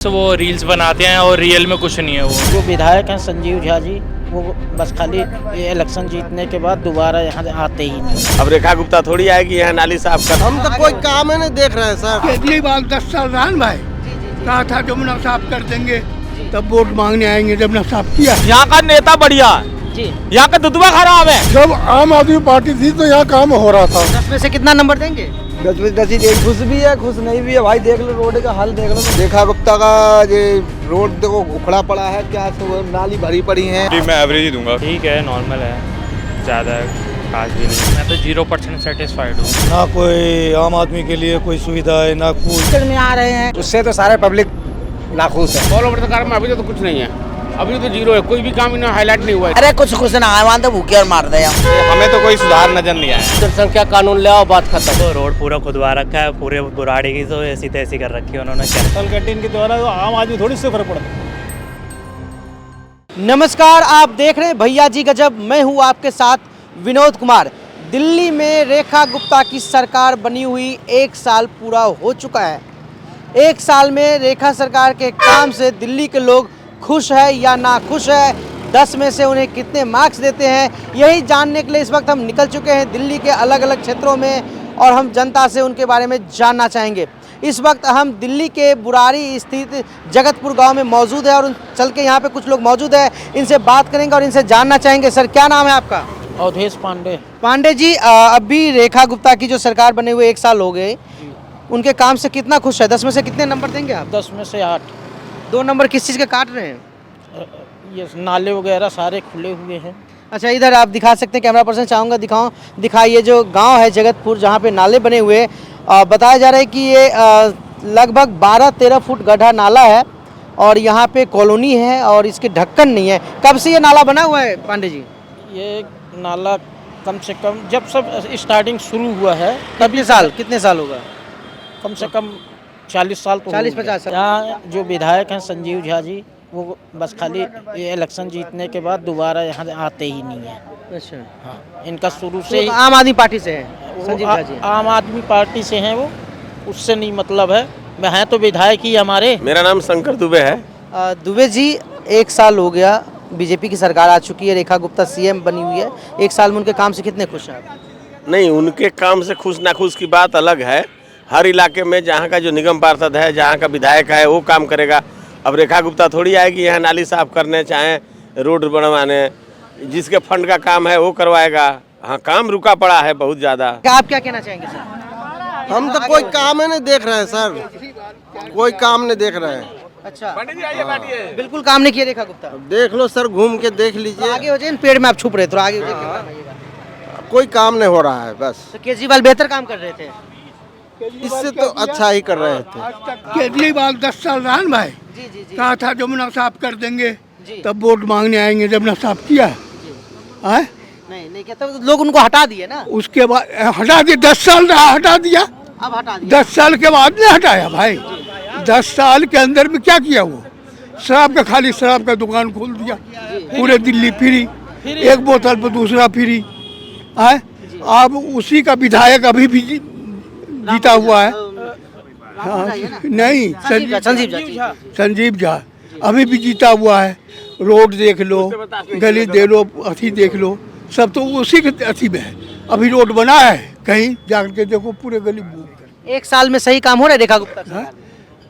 तो वो रील्स बनाते हैं और रियल में कुछ नहीं है। वो जो विधायक हैं संजीव झा जी, वो बस खाली ये इलेक्शन जीतने के बाद दोबारा यहाँ आते ही नहीं। अब रेखा गुप्ता थोड़ी आएगी यहाँ नाली साफ कर। हम तो कोई काम ही नहीं देख रहे हैं सर। केजरीवाल 10 साल रान भाई कहा था जमुना साफ कर देंगे, तब वोट मांगने आएंगे। जमुना साफ किया। यहाँ का नेता बढ़िया जी, यहाँ का दुतबा खराब है। जब आम आदमी पार्टी थी तो यहाँ काम हो रहा था। 10 में से कितना नंबर देंगे? 10 में 10 ही दे। खुश भी है खुश नहीं भी है भाई। देख लो रोड का हाल देख लो। रेखा गुप्ता का ये रोड देखो उखड़ा पड़ा है, क्या नाली भरी पड़ी है। मैं एवरेज ही दूंगा। ठीक है, नॉर्मल है, ज़्यादा खास भी नहीं। मैं तो 0% सेटिस्फाइड हूँ। ना कोई आम आदमी के लिए कोई सुविधा है ना कुछ। में आ रहे हैं उससे तो सारे पब्लिक नाखुश है। ऑल ओवर द कार में अभी तो कुछ नहीं है, अभी तो जीरो है, कोई भी काम इन्हें हाईलाइट नहीं हुआ है। अरे कुछ ना आए, वहाँ तो भूखे और मार दे। हमें तो कोई सुधार नजर नहीं आया। जनसंख्या कानून ले आओ, बात खत्म। तो रोड पूरा खुदवा रखा है, पूरे बुराड़ी की तो ऐसी तैसी कर रखी है उन्होंने। कैंटीन के द्वारा आम आदमी थोड़ी से फर्क पड़ता। नमस्कार, आप देख रहे हैं भैया जी गजब। मैं हूँ आपके साथ विनोद कुमार। दिल्ली में रेखा गुप्ता की सरकार बनी हुई 1 साल पूरा हो चुका है। 1 साल में रेखा सरकार के काम से दिल्ली के लोग खुश है या ना खुश है, 10 में से उन्हें कितने मार्क्स देते हैं, यही जानने के लिए इस वक्त हम निकल चुके हैं दिल्ली के अलग अलग क्षेत्रों में और हम जनता से उनके बारे में जानना चाहेंगे। इस वक्त हम दिल्ली के बुराड़ी स्थित जगतपुर गांव में मौजूद है और चल के यहाँ पे कुछ लोग मौजूद है, इनसे बात करेंगे और इनसे जानना चाहेंगे। सर, क्या नाम है आपका? अवधेश पांडे। पांडे जी, अभी रेखा गुप्ता की जो सरकार बने हुए 1 साल हो गए, उनके काम से कितना खुश है? 10 में से कितने नंबर देंगे आप? 10 में से 8। 2 नंबर किस चीज़ के काट रहे हैं? ये नाले वगैरह सारे खुले हुए हैं। अच्छा, इधर आप दिखा सकते हैं, कैमरा पर्सन चाहूँगा दिखाइए जो गांव है जगतपुर जहाँ पे नाले बने हुए बताया जा रहा है कि ये लगभग 12-13 फुट गड्ढा नाला है और यहाँ पे कॉलोनी है और इसके ढक्कन नहीं है। कब से ये नाला बना हुआ है पांडे जी? ये नाला कम से कम जब सब स्टार्टिंग शुरू हुआ है कितने साल होगा? कम से कम 40 साल तो 40-50 साल। यहाँ जो विधायक हैं संजीव झा जी, वो बस खाली ये इलेक्शन जीतने के बाद दोबारा यहाँ आते ही नहीं है। अच्छा, हाँ, इनका शुरू से तो आम आदमी पार्टी से है संजीव झा जी? आम आदमी पार्टी से हैं वो, उससे नहीं मतलब है। मैं हैं तो विधायक ही हमारे। मेरा नाम शंकर दुबे है। दुबे जी, 1 साल हो गया, बीजेपी की सरकार आ चुकी है, रेखा गुप्ता सीएम बनी हुई है। 1 साल में उनके काम से कितने खुश हैं आप? नहीं, उनके काम से खुश नाखुश की बात अलग है। हर इलाके में जहाँ का जो निगम पार्षद है, जहाँ का विधायक है, वो काम करेगा। अब रेखा गुप्ता थोड़ी आएगी यहाँ नाली साफ करने, चाहे रोड बनवाने। जिसके फंड का काम है वो करवाएगा। हाँ, काम रुका पड़ा है बहुत ज़्यादा। आप क्या कहना चाहेंगे सर? हम तो कोई काम ही नहीं देख रहे हैं सर, कोई काम नहीं देख रहे हैं। अच्छा, बिल्कुल काम नहीं किया रेखा गुप्ता। देख लो सर, घूम के देख लीजिए। आगे हो जाए, पेड़ में आप छुप रहे, थोड़ा आगे हो जाए। कोई काम नहीं हो रहा है बस। तो केजरीवाल बेहतर काम कर रहे थे, इससे तो अच्छा ही कर रहे थे। केजरीवाल 10 साल रान भाई जी कहा था जमुना साफ कर देंगे, जी। तब वोट मांगने आएंगे। जमुना साफ किया है। नहीं कहता, लोग उनको हटा दिए ना। उसके बाद हटा दिया। 10 साल रहा, हटा दिया। अब हटा दिया। 10 साल के बाद नहीं हटाया भाई। 10 साल के अंदर में क्या किया वो? शराब का, खाली शराब का दुकान खोल दिया, पूरे दिल्ली फ्री, एक बोतल पर दूसरा फ्री है। अब उसी का विधायक अभी भी जीता हुआ है। हाँ, नहीं, संजीव झा अभी भी जीता हुआ है। रोड देख लो, गली दे लो, अथी देख लो, सब तो उसी के अथी में है। अभी रोड बना है, कहीं जाकर के देखो पूरे गली बूम कर। 1 साल में सही काम हो रहा है रेखा गुप्ता का?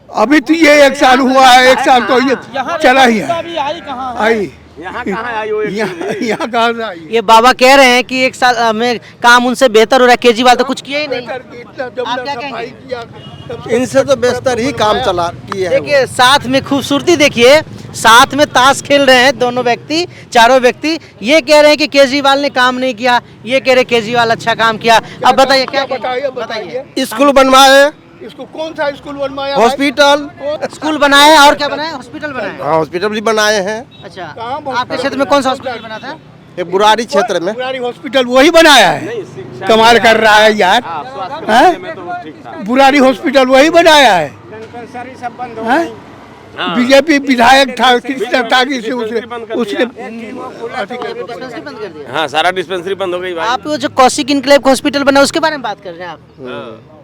अभी तो ये 1 साल हुआ है, 1 साल तो ये चला ही है। आई यहाँ कहाँ से आई? ये बाबा कह रहे हैं कि 1 साल में काम उनसे बेहतर हो रहा है, केजरीवाल तो कुछ किया ही नहीं। आप क्या कहेंगे? इनसे तो बेहतर ही काम चला किए हैं। देखिए, साथ में खूबसूरती देखिए, साथ में ताश खेल रहे हैं दोनों व्यक्ति, चारों व्यक्ति। ये कह रहे हैं कि केजरीवाल ने काम नहीं किया, ये कह रहे केजरीवाल अच्छा काम किया। अब बताइए क्या बताइए। स्कूल बनवाए, इसको कौन सा स्कूल बनवाया? हॉस्पिटल स्कूल बनाए और क्या बनाए? हॉस्पिटल बनाए। हाँ, हॉस्पिटल भी बनाए हैं। अच्छा, आपके क्षेत्र में कौन सा हॉस्पिटल बना था? ये बुराड़ी क्षेत्र में बुराड़ी हॉस्पिटल वही बनाया है। कमाल कर रहा है यार। हैं? बुराड़ी हॉस्पिटल वही बनाया है। बीजेपी विधायक था, कृष्ण त्यागी से उसने डिस्पेंसरी बंद कर दिया। हाँ, सारा डिस्पेंसरी बंद हो गई भाई। आप वो जो कौशिक इनक्लेव हॉस्पिटल बना उसके बारे में बात कर रहे हैं आप?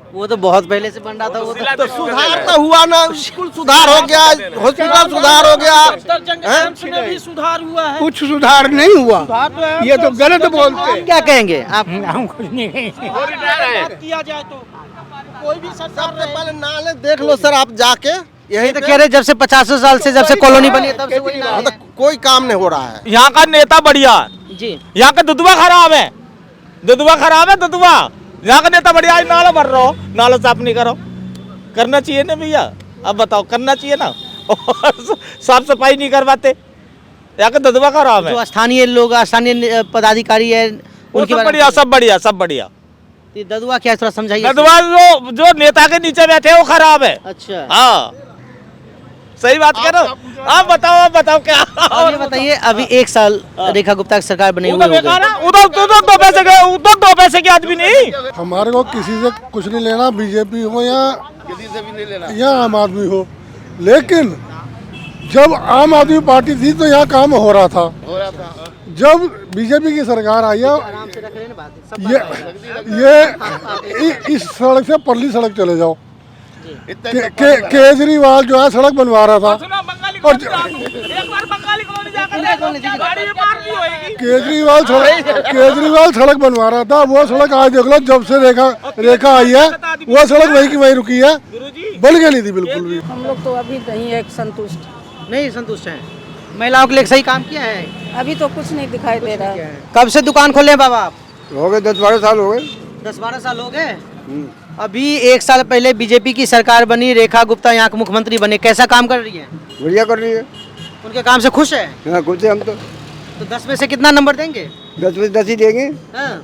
वो तो बहुत पहले से बन रहा था वो तो सुधार तो हुआ ना, स्कूल सुधार हो गया, हॉस्पिटल सुधार हो गया, भी सुधार हुआ है। कुछ सुधार नहीं हुआ, ये तो गलत बोलते आप हैं। क्या कहेंगे आप? हम कुछ नहीं कहेंगे। किया जाए तो कोई भी सबसे पहले नाले देख लो सर आप जाके, यही तो कह रहे जब से 50 साल से जब से कॉलोनी बनी है तब से वही नाले हैं। कोई काम नहीं हो रहा है। यहाँ का नेता बढ़िया, जी यहाँ का दुधवा खराब है, दुधवा। यहाँ का नेता बढ़िया, नाला भर रहा हो, नाला साफ नहीं करो, करना चाहिए ना भैया, अब बताओ करना चाहिए ना। और साफ सफाई नहीं करवाते, यहाँ का दुधवा खराब है। जो स्थानीय लोग स्थानीय पदाधिकारी है वो उनके सब बारे में बढ़िया, सब बढ़िया। ये ददुआ क्या है थोड़ा समझाइए। दुधवा जो नेता के नीचे बैठे हैं, वो खराब है। अच्छा हाँ सही बात करो। आप बताओ क्या। अब ये बताइए अभी 1 साल रेखा गुप्ता की सरकार बनी हुई उधर हो बेकार गई। है, उधर दो पैसे के आदमी नहीं। हमारे को किसी से कुछ नहीं लेना, बीजेपी हो या आम आदमी हो, लेकिन जब आम आदमी पार्टी थी तो यहाँ काम हो रहा था। जब बीजेपी की सरकार आई है, आराम से रख रहे हैं ना बात, सब ये इस सड़क से परली सड़क चले जाओ, केजरीवाल जो है सड़क बनवा रहा था, और केजरीवाल सड़क बनवा रहा था, वो सड़क आज देख लो जब से रेखा आई है, वो सड़क वहीं की वहीं रुकी है, बन गई नहीं थी बिल्कुल भी। हम लोग तो अभी नहीं है संतुष्ट, नहीं संतुष्ट हैं। महिलाओं के लिए सही काम किया है? अभी तो कुछ नहीं दिखाई दे रहा है। कब से दुकान खोले हैं बाबा आप? हो गए 10-12 साल हो गए। 10-12 साल हो गए। अभी 1 साल पहले बीजेपी की सरकार बनी, रेखा गुप्ता यहाँ के मुख्यमंत्री बने, कैसा काम कर रही है? बढ़िया कर रही है। उनके काम से खुश है? हाँ खुश है हम तो। 10 में से कितना नंबर देंगे? 10 में 10 ही देंगे। हाँ।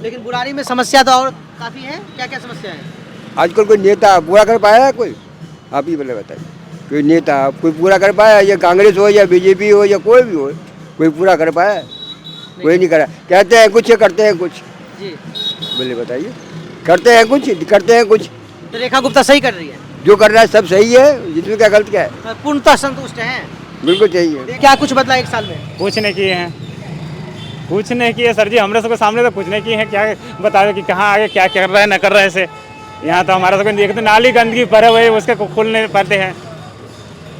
लेकिन बुराड़ी में समस्या तो और काफी है, क्या क्या समस्या है? आजकल कोई नेता पूरा कर पाया है कोई? आप ही बताइए, कोई नेता कोई पूरा कर पाया? या कांग्रेस हो या बीजेपी हो या कोई भी हो, कोई पूरा कर पाया? कोई नहीं करा। कहते हैं कुछ, करते हैं कुछ। जी बोले बताइए, करते हैं कुछ। तो रेखा गुप्ता सही कर रही है? जो कर रहा है सब सही है, जिसमें क्या गलत क्या है। पूर्णतः संतुष्ट हैं? बिल्कुल चाहिए। क्या कुछ बदला 1 साल में? कुछ नहीं किए सर जी, हमारे सबके सामने तो कुछ नहीं किए हैं। क्या बताओ कि कहाँ आगे क्या कर रहे हैं न कर रहे हैं से। यहाँ तो हमारा सबको एक तो नाली गंदगी भरे हुए, उसके खोल नहीं पाते हैं।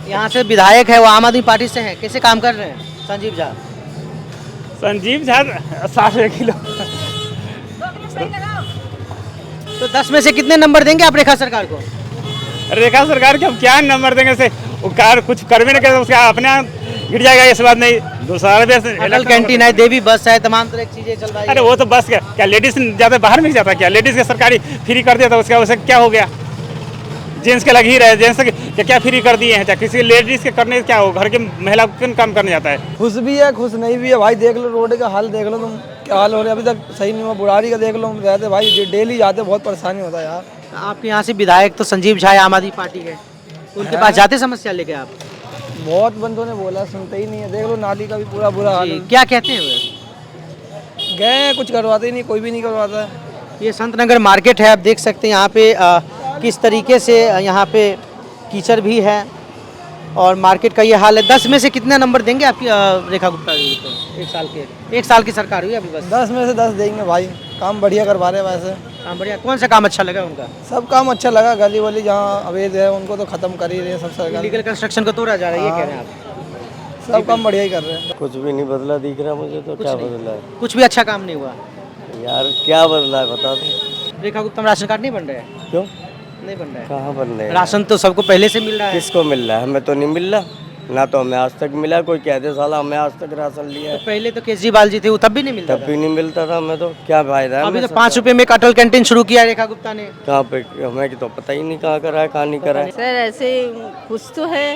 यहाँ से विधायक है वो आम आदमी पार्टी से है, कैसे काम कर रहे हैं संजीव झा 60 किलो। तो 10 में से कितने नंबर देंगे आप रेखा सरकार को? रेखा सरकार के हम क्या नंबर देंगे से, वो कार कुछ कर भी नहीं करे, उसका अपने आप गिर जाएगा। इस बात नहीं, दूसरा अटल कैंटीन है, देवी बस है, तमाम तरह की चीजें चल रही है। अरे वो तो बस क्या लेडीज ज्यादा बाहर नहीं जाता क्या? लेडीज के सरकारी फ्री कर दिया था, उसका उसे क्या हो गया? जेंट्स के लग ही रहे, जेंट्स के क्या फ्री कर दिए हैं? किसी लेडीज के करने क्या हो? घर के महिला किन काम करने जाता है? खुश भी है खुश नहीं भी है भाई। देख लो रोड का हाल, देख लो तुम क्या हाल हो रहा है, अभी तक सही नहीं हुआ। बुढ़ारी का देख लो, हम रहते भाई डेली जाते, बहुत परेशानी होता है यार। आपके यहाँ से विधायक तो संजीव झा आम आदमी पार्टी के, उनके पास जाते समस्या लेके आप? बहुत बंदों ने बोला, सुनते ही नहीं है। देख लो नाली का भी पूरा बुरा हाल है। क्या कहते हैं वे? गए कुछ करवाते ही नहीं, कोई भी नहीं करवाता है। ये संत नगर मार्केट है, आप देख सकते हैं यहाँ पे किस तरीके से यहाँ पे कीचड़ भी है और मार्केट का ये हाल है। 10 में से कितना नंबर देंगे आपकी रेखा गुप्ता जी को? 1 साल की सरकार हुई अभी बस। 10 में से 10 देंगे भाई। काम बढ़िया करवा रहे हैं वैसे। काम बढ़िया। कौन सा काम अच्छा लगा उनका? सब काम अच्छा लगा। गली वली जहाँ अवैध है उनको तो खत्म कर ही रहे हैं सब सरकार। लीगल कंस्ट्रक्शन को तोड़ा जा रहा है, ये कह रहे हैं आप? सब काम बढ़िया ही कर रहे हैं। कुछ भी नहीं बदला दिख रहा मुझे तो। क्या बदला है कुछ भी अच्छा काम नहीं हुआ यार? क्या बदला है बता दो। रेखा गुप्ता में राशन कार्ड नहीं बन रहा है? क्यों नहीं बन रहा है? कहाँ बन रहे हैं? राशन तो सबको पहले से मिल रहा है। किसको मिल रहा है? हमें तो नहीं मिल रहा ना, तो हमें आज तक मिला। कोई कह दे साला हमें आज तक राशन लिया है। तो पहले तो केजरीवाल जी थे, वो तब भी नहीं मिलता तब भी नहीं मिलता था हमें। तो क्या फायदा है? अभी तो 5 रुपए में एक अटल कैंटीन शुरू किया रेखा गुप्ता ने। कहाँ पे? हमें तो पता ही नहीं कहाँ करा है, कहाँ नहीं करा है। सर ऐसे खुश तो है,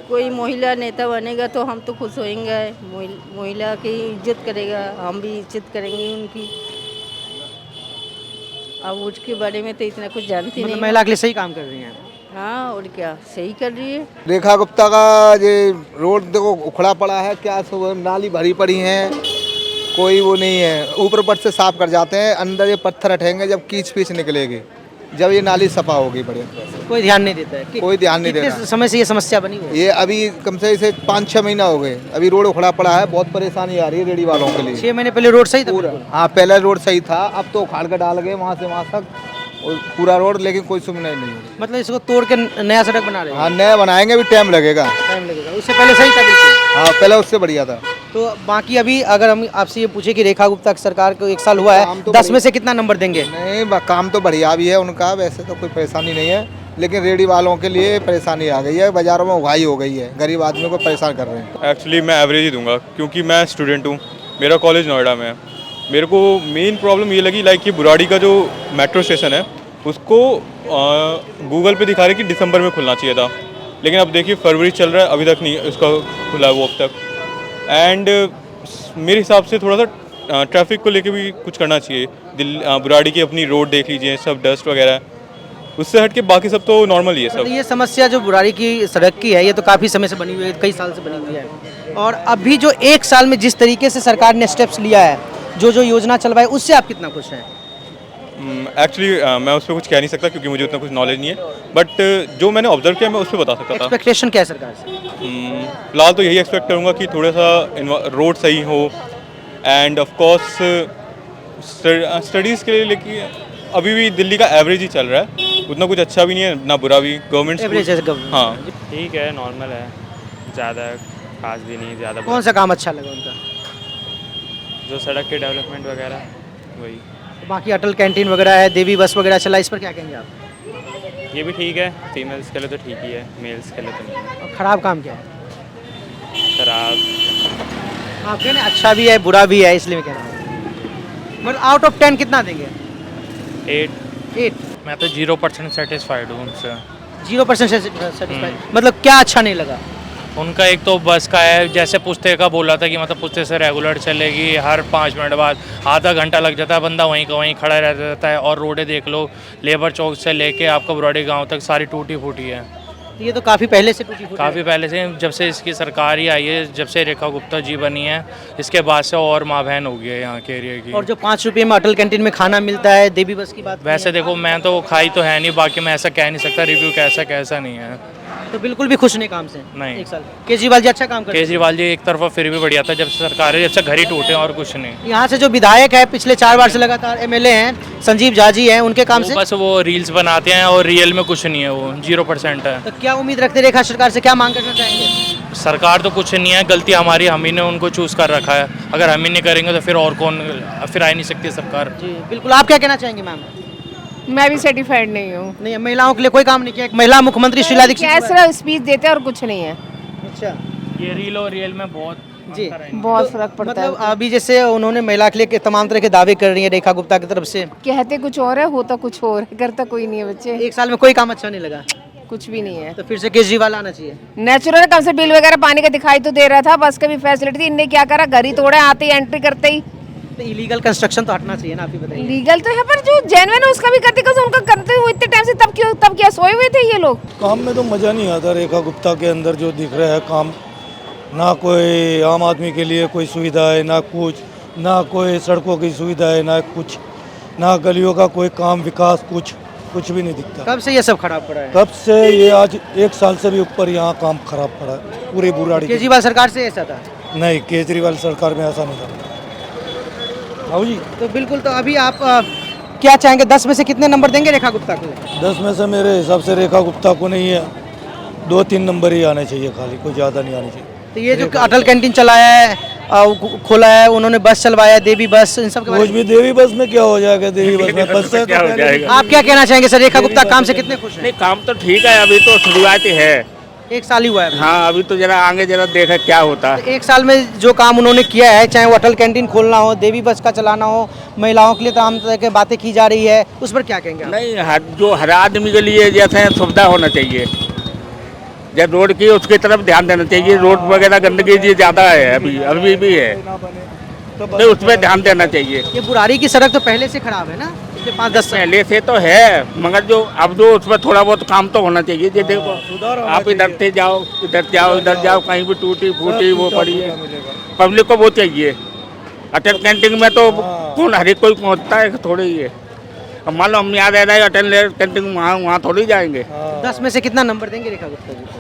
कोई महिला नेता बनेगा तो हम तो खुश होएंगे। महिला की इज्जत करेगा, हम भी इज्जत करेंगे उनकी। अब उसके बारे में तो इतना कुछ जानती नहीं। महिला के लिए सही काम कर रही हैं। हाँ और क्या, सही कर रही है। रेखा गुप्ता का ये रोड देखो उखड़ा पड़ा है, क्या नाली भरी पड़ी है, कोई वो नहीं है। ऊपर ऊपर से साफ कर जाते हैं, अंदर ये पत्थर हटेंगे जब कीच पीच निकलेगी, जब ये नाली सफा होगी बढ़िया तरह से। कोई ध्यान नहीं देता है। कोई ध्यान नहीं दे रहा। कितने समय से ये समस्या बनी हुई है? ये अभी कम से 5-6 महीना हो गए। अभी रोड उखड़ा पड़ा है, बहुत परेशानी आ रही है रेडी वालों के लिए। 6 महीने पहले रोड सही था पूरा? हाँ पहले रोड सही था, अब तो उखाड़ कर डाल गए वहाँ से वहाँ तक। और पूरा रोड, लेकिन कोई सुविधा नहीं है। मतलब इसको तोड़ के नया सड़क बना रहे हैं? हाँ, नया बनाएंगे, भी टाइम लगेगा। टाइम लगेगा, उससे पहले सही था बिल्कुल। हाँ, पहले उससे बढ़िया था। तो बाकी अभी अगर हम आपसे ये पूछे कि रेखा गुप्ता की सरकार को 1 साल हुआ काम है, तो 10 में से कितना नंबर देंगे? नहीं, काम तो बढ़िया भी है उनका, वैसे तो कोई परेशानी नहीं है, लेकिन रेडी वालों के लिए परेशानी आ गई है, बाजारों में उगाही हो गई है, गरीब आदमी को परेशान कर रहे हैं। एक्चुअली मैं एवरेज ही दूंगा, क्योंकि मैं स्टूडेंट हूँ, मेरा कॉलेज नोएडा में है। मेरे को मेन प्रॉब्लम ये लगी लाइक कि बुराड़ी का जो मेट्रो स्टेशन है उसको गूगल पे दिखा रहे कि दिसंबर में खुलना चाहिए था, लेकिन अब देखिए फरवरी चल रहा है, अभी तक नहीं उसका खुला है वो अब तक। एंड मेरे हिसाब से थोड़ा सा ट्रैफिक को लेके भी कुछ करना चाहिए। बुराड़ी की अपनी रोड देख लीजिए, सब डस्ट वगैरह है, उससे हट के बाकी सब तो नॉर्मल ही है सब। ये समस्या जो बुराड़ी की सड़क की है, ये तो काफ़ी समय से बनी हुई है, कई साल से बनी हुई है, और अभी जो 1 साल में जिस तरीके से सरकार ने स्टेप्स लिया है, जो योजना चलवाई, उससे आप कितना खुश हैं? एक्चुअली मैं उस पर कुछ कह नहीं सकता क्योंकि मुझे उतना कुछ नॉलेज नहीं है, बट जो मैंने ऑब्जर्व किया मैं उस पर बता सकता था। एक्सपेक्टेशन क्या है सरकार से? फिलहाल तो यही एक्सपेक्ट करूँगा कि थोड़ा सा रोड सही हो, एंड ऑफ कोर्स स्टडीज़ के लिए, लेकिन अभी भी दिल्ली का एवरेज ही चल रहा है, उतना कुछ अच्छा भी नहीं है ना बुरा भी। गवर्नमेंट हाँ ठीक है, नॉर्मल है, ज़्यादा खास भी नहीं, ज़्यादा। कौन सा काम अच्छा लगा उनका? जो सड़क के डेवलपमेंट वगैरह वही। बाकी अटल कैंटीन वगैरह है, देवी बस वगैरह चला, इस पर क्या कहेंगे आप? ये भी ठीक है, फीमेल्स के लिए तो ठीक ही है, मेल्स के लिए तो नहीं है। और खराब काम क्या है? खराब आप कह रहे हैं अच्छा भी है बुरा भी है, इसलिए मैं कह रहा हूँ। मतलब आउट ऑफ 10 कितना देंगे? 8। मैं तो 0% सेटिस्फाइड हूँ उनसे। 0% सेटिस्फाइड, मतलब क्या अच्छा नहीं लगा? उनका एक तो बस का है, जैसे पुश्ते का बोला था कि मतलब पुश्ते से रेगुलर चलेगी, हर 5 मिनट बाद आधा घंटा लग जाता है, बंदा वहीं का वहीं खड़ा रह जाता है। और रोडें देख लो, लेबर चौक से लेके आपका बुराड़ी गांव तक सारी टूटी फूटी है। ये तो काफ़ी पहले से टूटी फूटी काफ़ी पहले से, जब से इसकी सरकार ही आई है, जब से रेखा गुप्ता जी बनी है, इसके बाद से और माँ बहन हो गई है यहाँ के एरिया की। और जो 5 रुपये में अटल कैंटीन में खाना मिलता है, देवी बस की बात वैसे देखो, मैं तो खाई तो है नहीं, बाकी मैं ऐसा कह नहीं सकता रिव्यू कैसा नहीं है। तो बिल्कुल भी खुश नहीं काम से? नहीं। 1 साल केजरीवाल जी अच्छा काम कर रहे हैं? केजरीवाल जी एक तरफा फिर भी बढ़िया था, जब से सरकार है, जब से घर ही टूटे और कुछ नहीं। यहाँ से जो विधायक है, पिछले 4 बार से लगातार MLA हैं, संजीव झा जी हैं, उनके काम से बस वो रील्स बनाते हैं और रियल में कुछ नहीं है, वो 0% है। तो क्या उम्मीद रखते रेखा सरकार से, क्या मांग करना चाहेंगे? सरकार तो कुछ नहीं है, गलती हमारी, हम ही ने उनको चूज कर रखा है, अगर हम ही नहीं करेंगे तो फिर और कौन, फिर आ ही नहीं सकती सरकार। जी बिल्कुल। आप क्या कहना चाहेंगे मैम? मैं भी सर्टिफाइड नहीं हूँ। नहीं, महिलाओं के लिए कोई काम नहीं किया? एक महिला मुख्यमंत्री शीला दीक्षित कैसे स्पीच देते हैं और कुछ नहीं है। अच्छा, ये रील और रियल में बहुत जी बहुत फर्क पड़ता है। मतलब अभी जैसे उन्होंने महिला के लिए तमाम तरह के दावे कर रही है रेखा गुप्ता की तरफ से, कहते कुछ और है, होता कुछ और है, करता कोई नहीं है बच्चे। 1 साल में कोई काम अच्छा नहीं लगा? कुछ भी नहीं है। तो फिर से केजरीवाल आना चाहिए। नेचुरल कम से बिल वगैरह पानी का दिखाई तो दे रहा था, बस का भी फैसिलिटी थी, इनने क्या करा, घर ही तोड़े, आते ही एंट्री करते ही। तो इलीगल कंस्ट्रक्शन तो हटना चाहिए ना, आप ही बताइए। लीगल तो है, पर जो जेन्युइन है उसका भी करते, उनका करते हुए इतने टाइम से, तब क्या सोए हुए थे ये लोग? काम में तो मज़ा नहीं आता रेखा गुप्ता के अंदर जो दिख रहा है काम, ना कोई आम आदमी के लिए कोई सुविधा है, ना कुछ, ना कोई सड़कों की सुविधा है, ना कुछ, ना गलियों का कोई काम विकास, कुछ भी नहीं दिखता। कब से ये सब खराब पड़ा है? कब से ये आज 1 साल से भी ऊपर यहाँ काम खराब पड़ा है पूरी बुराड़ी। केजरीवाल सरकार से ऐसा था? नहीं, केजरीवाल सरकार में ऐसा नहीं था। हाँ जी। तो बिल्कुल। तो अभी आप क्या चाहेंगे, 10 में से कितने नंबर देंगे रेखा गुप्ता को? 10 में से मेरे हिसाब से रेखा गुप्ता को नहीं है, 2-3 नंबर ही आने चाहिए खाली, कोई ज़्यादा नहीं आने चाहिए। तो ये जो अटल कैंटीन चलाया है, खोला है, उन्होंने बस चलवाया, देवी बस, इन सब के बारे कुछ भी देवी बस में क्या हो जाएगा, देवी बस में बस से क्या हो जाएगा? आप क्या कहना चाहेंगे सर, रेखा गुप्ता काम से कितने खुश हैं? नहीं, काम तो ठीक है, अभी तो शुरुआत ही है। 1 साल ही हुआ है। हाँ, अभी तो जरा आगे जरा देखा क्या होता है। 1 साल में जो काम उन्होंने किया है, चाहे वो अटल कैंटीन खोलना हो, देवी बस का चलाना हो, महिलाओं के लिए तमाम तरह की बातें की जा रही है, उस पर क्या कहेंगे आप? नहीं, जो हर आदमी के लिए जैसे सुविधा होना चाहिए, जब रोड की उसकी तरफ ध्यान देना चाहिए। रोड वगैरह गंदगी जी ज़्यादा है, अभी भी है, तो उस पर ध्यान देना चाहिए। ये बुराड़ी की सड़क तो पहले से खराब है ना, पिछले 5-10 साल पहले से तो है, मगर जो अब जो उस पर थोड़ा बहुत काम तो होना चाहिए। ये देखो, आप इधर से जाओ, इधर जाओ, कहीं भी टूटी फूटी वो पड़ी है, पब्लिक को वो चाहिए। अटल कैंटीन में तो कौन हर एक कोई पहुँचता है, थोड़े ही है। अब मान लो हम यहाँ रह रहे हैं, अटल कैंटीन वहाँ थोड़ी जाएंगे। 10 में से कितना नंबर देंगे रेखा गुप्ता जी को?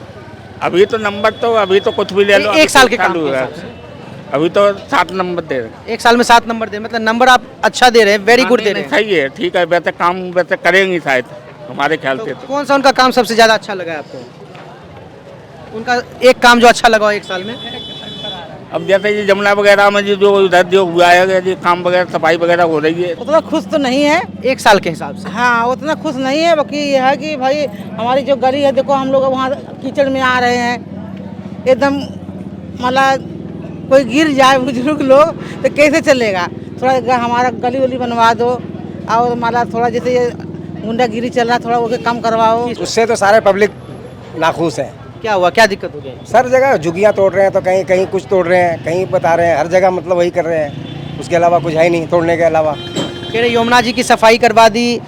अभी तो नंबर तो अभी तो कुछ भी ले लो। 1 साल के काम के हिसाब से। अभी तो 7 नंबर दे रहे हैं। 1 साल में 7 नंबर दे, मतलब नंबर आप अच्छा दे रहे हैं, वेरी गुड दे रहे हैं। सही है, ठीक है, वैसे काम वैसे करेंगे शायद हमारे ख्याल से। तो कौन सा उनका काम सबसे ज्यादा अच्छा लगा है आपको? उनका एक काम जो अच्छा लगा हो 1 साल में? अब जैसे ये जमुना वगैरह में जो उधर जो हुआ है, जो काम वगैरह सफाई वगैरह हो रही है, उतना खुश तो नहीं है 1 साल के हिसाब से। हाँ, उतना खुश नहीं है। बाकी ये है कि भाई हमारी जो गली है, देखो हम लोग वहाँ कीचड़ में आ रहे हैं एकदम, मतलब कोई गिर जाए बुजुर्ग लोग तो कैसे चलेगा। थोड़ा हमारा गली वली बनवा दो, और मतलब थोड़ा जैसे ये गुंडागिरी चल रहा है, थोड़ा वो कम करवाओ। उससे तो सारे पब्लिक नाखुश है। क्या हुआ, क्या दिक्कत हो गई? सर जगह झुग्गियाँ तोड़ रहे हैं, तो कहीं कहीं कुछ तोड़ रहे हैं, कहीं बता रहे हैं, हर जगह मतलब वही कर रहे हैं, उसके अलावा कुछ है ही नहीं तोड़ने के अलावा। कह रहे यमुना जी की सफाई करवा दी,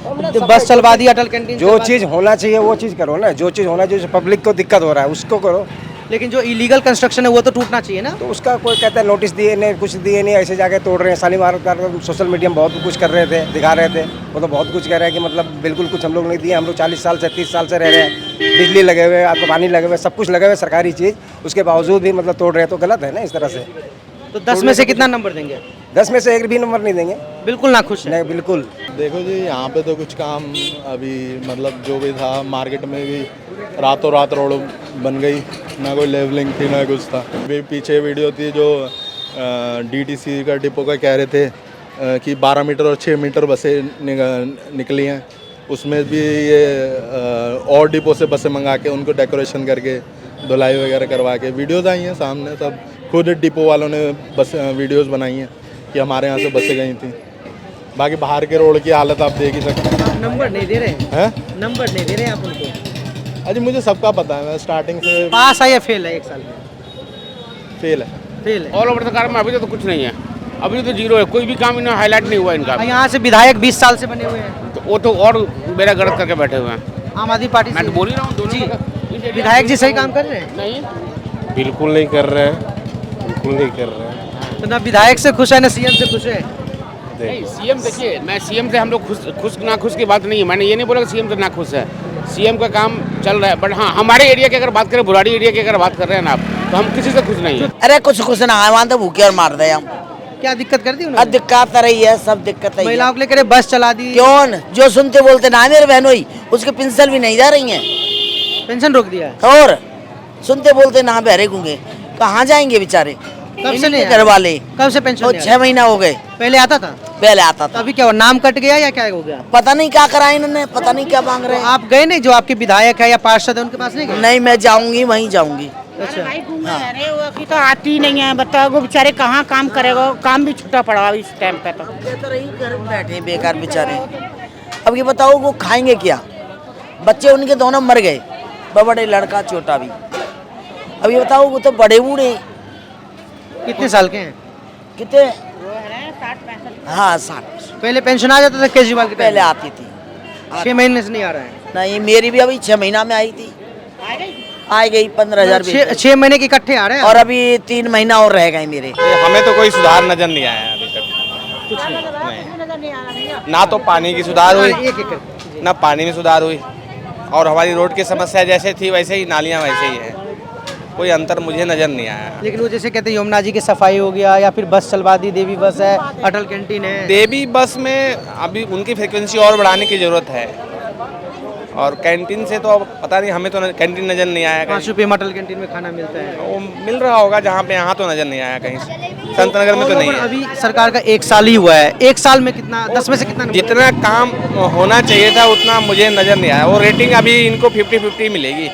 बस चलवा दी, अटल कैंटीन जो चीज़ होना चाहिए वो चीज़ करो ना, जो चीज़ होना चाहिए, पब्लिक को दिक्कत हो रहा है उसको करो। लेकिन जो इलीगल कंस्ट्रक्शन है वो तो टूटना चाहिए ना। तो उसका कोई कहता है नोटिस दिए नहीं, कुछ दिए नहीं, ऐसे जाके तोड़ रहे हैं। शालीमार का सोशल मीडिया में बहुत कुछ कर रहे थे, दिखा रहे थे, वो तो बहुत कुछ कह रहे हैं कि मतलब बिल्कुल कुछ हम लोग नहीं दिए। हम लोग 40 साल से 30 साल से रह रहे हैं, बिजली लगे हुए, आपको पानी लगे हुए, सब कुछ लगे हुए सरकारी चीज़, उसके बावजूद भी मतलब तोड़ रहे हैं, तो गलत है ना इस तरह से। तो 10 में से कितना नंबर देंगे? 10 में से 1 भी नंबर नहीं देंगे। बिल्कुल ना खुश है? नहीं, बिल्कुल। देखो जी, यहाँ पे तो कुछ काम अभी मतलब जो भी था, मार्केट में भी रातों रात रोड बन गई, ना कोई लेवलिंग थी ना कुछ था। अभी पीछे वीडियो थी जो डीटीसी का डिपो का कह रहे थे कि 12 मीटर और 6 मीटर बसें निकली हैं, उसमें भी ये और डिपो से बसें मंगा के उनको डेकोरेशन करके धुलाई वगैरह करवा के वीडियोज़ आई हैं सामने। सब खुद डिपो वालों ने बस वीडियोज़ बनाई हैं कि हमारे यहाँ से बसें गई थी। बाकी बाहर के रोड की हालत आप देख ही सकते हैं। नंबर नहीं दे रहे हैं? नंबर नहीं दे रहे हैं आप उनको? अजी मुझे सबका पता है, मैं स्टार्टिंग से पास है या फेल है 1 साल में? फेल है। फेल है। ऑल ओवर द कार में अभी तो कुछ नहीं है, अभी तो जीरो है, कोई भी काम इन्हें हाईलाइट नहीं हुआ इनका। यहाँ से विधायक 20 साल से बने हुए हैं, तो वो तो और बेड़ा गर्द करके बैठे हुए हैं। आम आदमी पार्टी मैं तो बोल ही रहा हूँ, दोनों विधायक जी सही काम कर रहे हैं? नहीं, बिल्कुल नहीं कर रहे हैं, बिल्कुल नहीं कर रहे हैं। तो ना विधायक से खुश है ना सीएम से खुश है? नहीं, सीएम देखिए, मैं सीएम से हम लोग खुश ना खुश की बात नहीं है, मैंने ये नहीं बोला कि सीएम से ना खुश है। सीएम का काम चल रहा है, बट हाँ हमारे एरिया की अगर बात करें, बुराड़ी एरिया की अगर बात कर रहे हैं ना आप, तो हम किसी से खुश नहीं है। अरे कुछ ना है, वहाँ तो भूखे और मार दे हम। क्या दिक्कत कर दी उन्होंने? दिक्कत रही है, सब दिक्कत है। महिलाओं के लिए कह रहे बस चला दी। क्यों? जो सुनते बोलते ना मेरे बहनोई, उसके पेंशन भी नहीं जा रही है। पेंशन रोक दिया है? और सुनते बोलते ना बहरे गूंगे, कहाँ जाएंगे बेचारे? कब से नहीं? घर वाले कब से पेंशन? 6 महीना हो गए। पहले आता था? पहले आता था। अभी क्या हुआ, नाम कट गया या क्या हो गया? पता नहीं क्या करा इन्होंने, पता नहीं क्या मांग रहे हैं। आप गए नहीं, जो आपके विधायक है या पार्षद है उनके पास नहीं गए? नहीं, मैं जाऊंगी, वहीं जाऊंगी। अच्छा। अरे वो की तो आती ही नहीं है, बताओ वो बेचारे कहाँ काम करेगा, काम भी छूटा पड़ा इस टाइम पे। तो रही घर बैठे बेकार बेचारे। अब ये बताओ वो खाएंगे क्या? बच्चे उनके दोनों मर गए, बड़े लड़का छोटा भी। अब ये बताओ वो तो बड़े बूढ़े। कितने साल के हैं? कितने? 60-65। हाँ 60। पहले पेंशन आ जाता था केजरीवाल के? पहले आती थी। 6 महीने से नहीं आ रहा है? नहीं, मेरी भी अभी 6 महीना में आई थी, आ गई 15,000। 6 महीने के इकट्ठे आ रहे हैं और अभी 3 महीना और रह गए मेरे। हमें तो कोई सुधार नजर नहीं आया अभी तक, कुछ नहीं। ना तो पानी की सुधार हुई, ना पानी में सुधार हुई, और हमारी रोड की समस्या जैसे थी वैसे ही नालियाँ वैसे ही हैं, कोई अंतर मुझे नजर नहीं आया। लेकिन वो जैसे कहते हैं यमुना जी की सफाई हो गया, या फिर बस चलवा दी, देवी बस है, अटल कैंटीन है। देवी बस में अभी उनकी फ्रिक्वेंसी और बढ़ाने की जरूरत है, और कैंटीन से तो अब पता नहीं, हमें तो कैंटीन नजर नहीं आया। 5 रुपये में अटल कैंटीन में खाना मिलता है, वो मिल रहा होगा जहाँ पे, यहाँ तो नजर नहीं आया कहीं। संतनगर में तो नहीं है। अभी सरकार का 1 साल ही हुआ है, 1 साल में कितना, 10 में से कितना? जितना काम होना चाहिए था उतना मुझे नजर नहीं आया। वो रेटिंग अभी इनको 50-50 मिलेगी,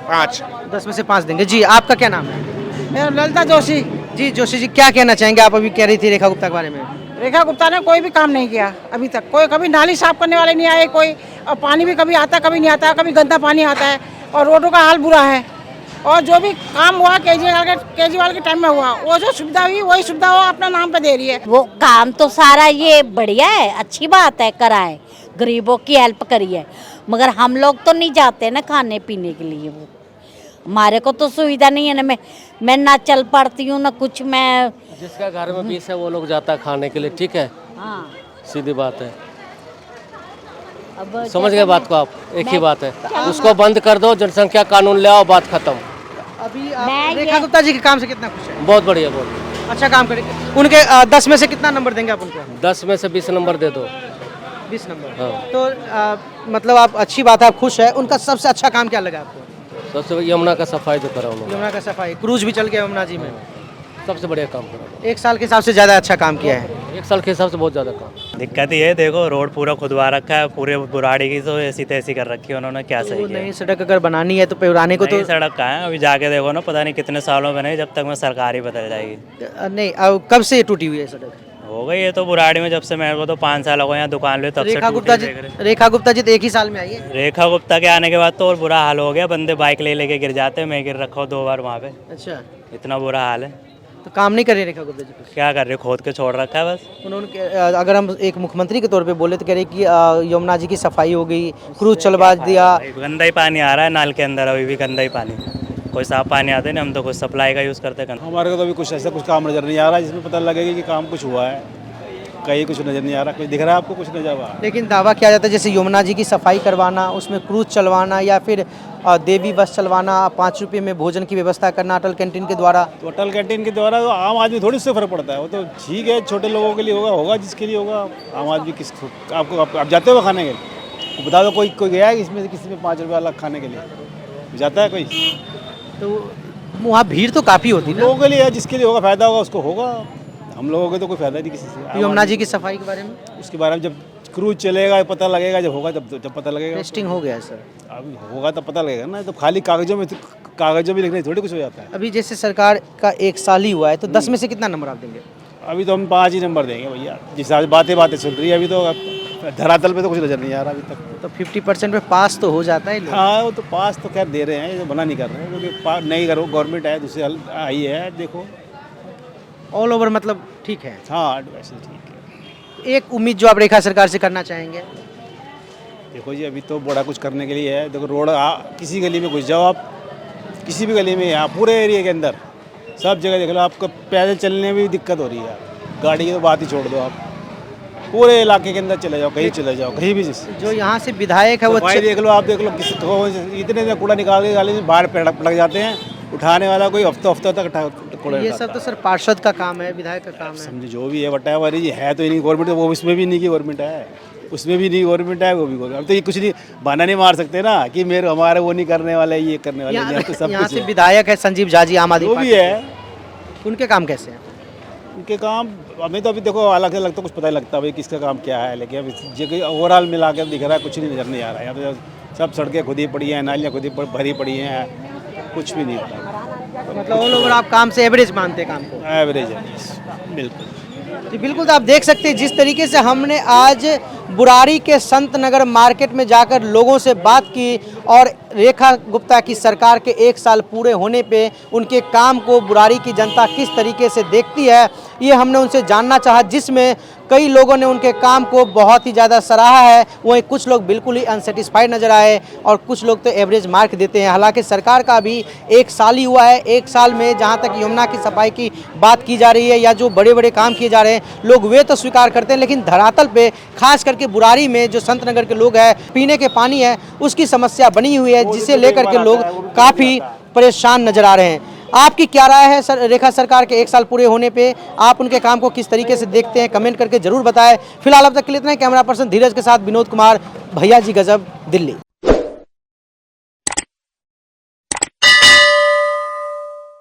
5। 10 में से 5 देंगे। जी, आपका क्या नाम है? मेरा ललिता जोशी। जी जोशी जी, क्या कहना चाहेंगे आप? अभी कह रही थी रेखा गुप्ता के बारे में। रेखा गुप्ता ने कोई भी काम नहीं किया अभी तक। कोई कभी नाली साफ करने वाले नहीं आए, कोई और पानी भी कभी आता कभी नहीं आता, कभी गंदा पानी आता है, और रोडों का हाल बुरा है। और जो भी काम हुआ केजरीवाल के टाइम में हुआ, वो जो सुविधा हुई वही सुविधा वो अपना नाम पे दे रही है। वो काम तो सारा ये बढ़िया है, अच्छी बात है, करा है, गरीबों की हेल्प करी है, मगर हम लोग तो नहीं जाते ना खाने पीने के लिए। वो हमारे को तो सुविधा नहीं है ना, मैं ना चल पड़ती हूँ ना कुछ। मैं जिसका घर में 20 है वो लोग जाता है खाने के लिए, ठीक है। हाँ, सीधी बात है। अब समझ गए बात को आप? एक ही बात है, उसको बंद कर दो, जनसंख्या कानून ले आओ, बात खत्म। अभी रेखा गुप्ता जी के काम से कितना खुश है? बहुत बढ़िया, बहुत अच्छा काम करेंगे। उनके 10 में से कितना नंबर देंगे आप उनको? 10 में से 20 नंबर दे दो। 20 नंबर। हाँ। तो मतलब आप अच्छी बात है, आप खुश है। उनका सबसे अच्छा काम क्या लगा आपको? सबसे यमुना का सफाई जो करा उन्होंने, यमुना का सफाई, क्रूज भी चल गया यमुना जी में, सबसे बढ़िया काम करा। 1 साल के हिसाब से ज़्यादा अच्छा काम किया है। 1 साल के हिसाब से बहुत ज़्यादा काम। दिक्कत ये है, देखो रोड पूरा खुदवा रखा है, पूरे बुराड़ी की तो ऐसी तैसी कर रखी है उन्होंने, क्या सही तो किया। नई सड़क अगर बनानी है तो पुराने को तो नई सड़क का है, अभी जाके देखो ना, पता नहीं कितने सालों में नहीं, जब तक में सरकार ही बदल जाएगी। नहीं, अब कब से टूटी हुई है सड़क? हो गई ये तो बुराड़ी में, जब से मेरे को तो 5 साल हो गए यहाँ दुकान ले, तब से रेखा टूटी गुप्ता जी, देख रहे। रेखा गुप्ता जी तो 1 ही साल में आई है। रेखा गुप्ता के आने के बाद तो और बुरा हाल हो गया, बंदे बाइक ले लेके गिर जाते हैं, मैं गिर रखा हूँ 2 बार वहाँ पे। अच्छा, इतना बुरा हाल है। तो काम नहीं कर रहे रेखा गुप्ता जी कुछ? क्या कर रहे, खोद के छोड़ रखा है बस। उन्होंने अगर हम एक मुख्यमंत्री के तौर पे बोले तो कह रहे कि यमुना जी की सफाई हो गई, क्रूज चलवा दिया। गंदा ही पानी आ रहा है नाल के अंदर, अभी भी गंदा ही पानी, कोई साफ पानी आता नहीं। हम तो कुछ सप्लाई का यूज़ करते हैं। हमारे को तो अभी कुछ ऐसा कुछ काम नज़र नहीं आ रहा है जिसमें पता लगेगा कि काम कुछ हुआ है, कहीं कुछ नज़र नहीं आ रहा। कुछ दिख रहा है आपको? कुछ नजर आ रहा है। लेकिन दावा किया जाता है जैसे यमुना जी की सफाई करवाना, उसमें क्रूज चलवाना या फिर देवी बस चलवाना, 5 रुपये में भोजन की व्यवस्था करना अटल कैंटीन के द्वारा। तो अटल कैंटीन के द्वारा तो आम आदमी थोड़ी उससे फर्क पड़ता है। वो तो ठीक है, छोटे लोगों के लिए होगा जिसके लिए होगा। आम आदमी किस आपको आप जाते हो खाने के लिए? बता दो कोई गया है इसमें से किसी में 5 रुपये अलग खाने के लिए जाता है कोई? तो वहाँ भीड़ तो काफ़ी होती है। लोगों के लिए है, जिसके लिए होगा फायदा होगा उसको होगा। हम लोगों को तो कोई फायदा नहीं किसी से। यमुना जी की सफाई के बारे में, उसके बारे में जब क्रूज चलेगा पता लगेगा, जब होगा जब पता लगेगा। टेस्टिंग हो गया है सर? अभी होगा तो पता लगेगा ना। तो खाली कागजों में लिखने थोड़ी कुछ हो जाता है। अभी जैसे सरकार का 1 साल ही हुआ है तो 10 में से कितना नंबर आप देंगे? अभी तो हम 5 ही नंबर देंगे भैया, जिस हिसाब से बातें सुन रही है। अभी तो धरातल पे तो कुछ नजर नहीं आ रहा अभी तक। तो 50% पे पास तो हो जाता है लोग। हाँ, वो तो पास तो खैर दे रहे हैं, ये तो मना नहीं कर रहे हैं, क्योंकि नहीं करो, गवर्नमेंट है दूसरी आई है, देखो ऑल ओवर मतलब ठीक है। हाँ, वैसे ठीक है। एक उम्मीद जो आप रेखा सरकार से करना चाहेंगे? देखो जी, अभी तो बड़ा कुछ करने के लिए है। देखो रोड किसी गली में घुस जाओ आप, किसी भी गली में, यहाँ पूरे एरिया के अंदर सब जगह देख लो, आपको पैदल चलने में भी दिक्कत हो रही है। गाड़ी की तो बात ही छोड़ दो, आप पूरे इलाके के अंदर चले जाओ, कहीं चले जाओ, कहीं भी। जो यहाँ से विधायक है वो देख लो, आप देख लो, किसी इतने कूड़ा निकाल के गाली में बाहर पड़क जाते हैं, उठाने वाला कोई हफ्तों तक कूड़ा। ये सब तो सर पार्षद का काम है, विधायक का काम है। समझे जो भी है, बटा वाली है तो नहीं गवर्नमेंट, वो उसमें भी नहीं की गवर्नमेंट है, उसमें भी नहीं गवर्नमेंट है, वो भी गवर्नमेंट। अब तो ये कुछ नहीं, बहाना नहीं मार सकते ना कि मेरे हमारे वो नहीं करने वाले, ये करने वाले। यहाँ से विधायक है संजीव झा जी, आम आदमी वो भी है, उनके काम कैसे हैं? उनके काम हमें तो अभी देखो अलग अलग तो कुछ पता ही लगता है भाई किसका काम क्या है, लेकिन अभी ओवरऑल मिला के दिख रहा है, कुछ नहीं नजर नहीं आ रहा है। यहाँ तो सब सड़कें खुद ही पड़ी हैं, नालियाँ खुद ही भरी पड़ी हैं, कुछ भी नहीं पड़ा। मतलब ऑल ओवर आप काम से एवरेज मानते हैं काम को? एवरेज है बिल्कुल। जी बिल्कुल, तो आप देख सकते हैं जिस तरीके से हमने आज बुराड़ी के संत नगर मार्केट में जाकर लोगों से बात की और रेखा गुप्ता की सरकार के 1 साल पूरे होने पे उनके काम को बुराड़ी की जनता किस तरीके से देखती है, ये हमने उनसे जानना चाहा, जिसमें कई लोगों ने उनके काम को बहुत ही ज़्यादा सराहा है। वहीं कुछ लोग बिल्कुल ही अनसेटिस्फाइड नज़र आए और कुछ लोग तो एवरेज मार्क देते हैं। हालांकि सरकार का भी 1 साल ही हुआ है। 1 साल में जहां तक यमुना की सफाई की बात की जा रही है या जो बड़े बड़े काम किए जा रहे हैं, लोग वे तो स्वीकार करते हैं, लेकिन धरातल पे खास करके बुराड़ी में जो संत नगर के लोग हैं, पीने के पानी है उसकी समस्या बनी हुई है, जिसे लेकर के लोग काफ़ी परेशान नज़र आ रहे हैं। आपकी क्या राय है रेखा सरकार के 1 साल पूरे होने पे? आप उनके काम को किस तरीके से देखते हैं, कमेंट करके जरूर बताएं। फिलहाल अब तक के लिए इतना ही। कैमरा पर्सन धीरज के साथ विनोद कुमार, भैया जी गजब, दिल्ली।